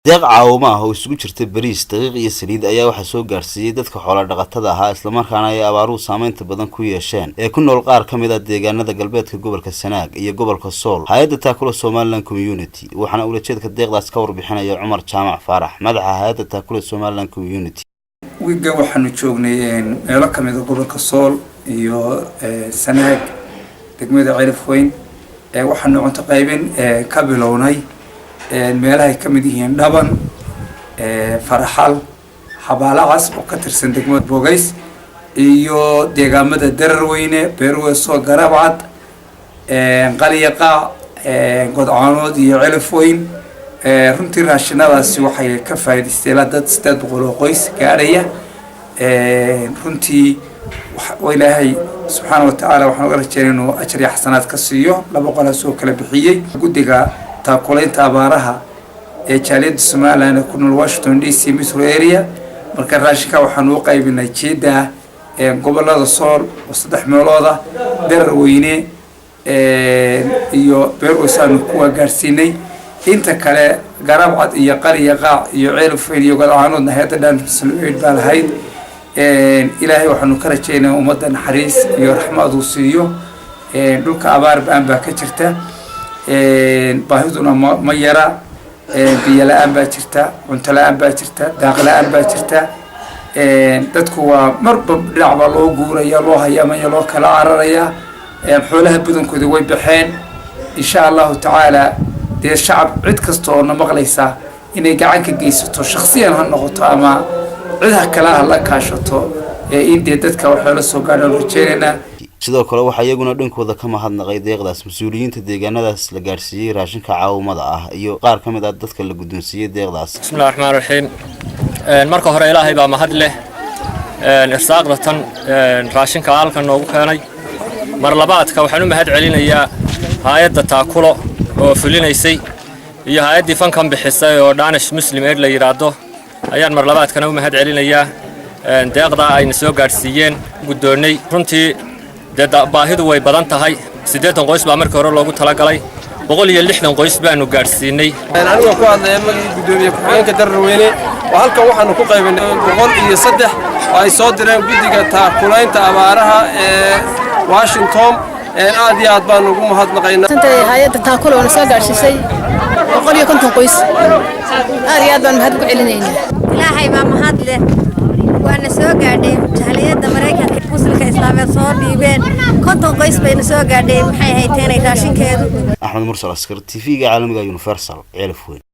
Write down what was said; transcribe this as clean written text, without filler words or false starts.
deeq caawimo ah oo isugu jirta bariis, daqiiq iyo saliid ayaa waxa soo gaarsiiyay dadka xoolo dhaqatada ah isla markaana ay abaaruhu saameynta badan ku yeesheen ee ku nool qaar kamid ah deegaanada galbeedka gobolka Sanaag iyo gobolka Sool. Hay'adda Taakula Somaliland Community waxaana ulajeedka deeqdaas ka warbixinaya Cumar Jaamac Faarax, madaxa Hay'adda Taakula Somaliland Community. wiiga waxaanu joognay meelo kamid ah gobolka Sool iyo Sanaag degmada Ceelafweyn waxaanu cunto qaybin ka bilownay meelaha ka mid yihiin Dhaban Faraxal Xabaalacas oo ka tirsan degmada Bogays iyo deegaamada Dararweyne Beerweeso Garabcad Qaliyaqa Godcaanood iyo Ceelafweyn runtii raashinadaasi waxay ka faa'iideysteen dad 800 qoys gaaraya runtii ilaahay subxaanahu wa ta'aala waxaan rajaynayaa inuu ajri iyo xasanaad ka siiyo laba qolaas oo kala bixiyay guddiga taakulaynta abaaraha ee jaaliyadda Somaliland ku nool Washington DC metro area marka raashinka waxaan u qaybinay jeeda gobolada Sool oo 3 meelooda Dararweyne iyo Beerweeso ku gaarsiinay inta kale Garabcad iyo Qaliyaqa iyo Ceelafweyn iyo Godcaanoodna hay'adda Muslimin baa lahayd ilaahay waxaanu ka rajaynayaa ummadda naxariis iyo raxmad uu siiyo dhulka abaar baan baa ka jirta baahiduna ma yara biyo la'aan baa jirta cunto la'aan baa jirta daaq la'aan baa jirta dadku waa marba dhinac baa loo guuraya loo hayaamaya loo kala cararaya xoolaha badankooda way baxeen insha Allah ta'ala dee shacab cid kasta oo maqlaysa inay gacan ka geysato shakhsiyan ha noqoto ama cidaha kala la kaashato in dadka waxa la soo gaadho rajeynaa. sidoo kale waxa iyaguna dhankooda ka mahadnaqay deeqdaas mas'uuliyiinta deegaanadaas la gaarsiiyay raashinka caawimada ah iyo qaar kamid ah dadka la guddoonsiiyay deeqdaas. bismillaahir rahmaanir rahiim marka hore ilaahay baa mahad leh irsaaqdatan raashinka halkan noogu keenay mar labaadka waxaan u mahad celinayaa hay'adda Taakulo oo fulinaysay iyo hay'addii fankan bixisay oo Danish Muslim Aid la yiraahdo ayaan mar labaadkana u mahad celinayaa deeqda ayna soo gaarsiiyeen guddoonay runtii baahidu way badan tahay 8 qoys baa markii hore loogu talagalay 160 qoys baanu gaarsiinay aniga ku hadlay magii guddoomiye ku-xigeenka Dararweyne halkan waxaanu ku qaybinay 103 oo ay soo direen guddiga taakulaynta abaaraha ee Washington aad iyo aad baan ugu mahadnaqaynaa hay'adda Taakula oo soo gaarsiisay 150 qoys aad iyo aad baan mahad ku celinaynaa ilaahay baa mahad leh waana soo gaadhay jaaliyadda Mareykanka muslimka islaameed soo dhiibeen 50 qoys bayna soo gaadhay maxay hayteen raashinkeedu Axmed Mursal Askar TV-ga caalamiga Universal Ceelafweyn.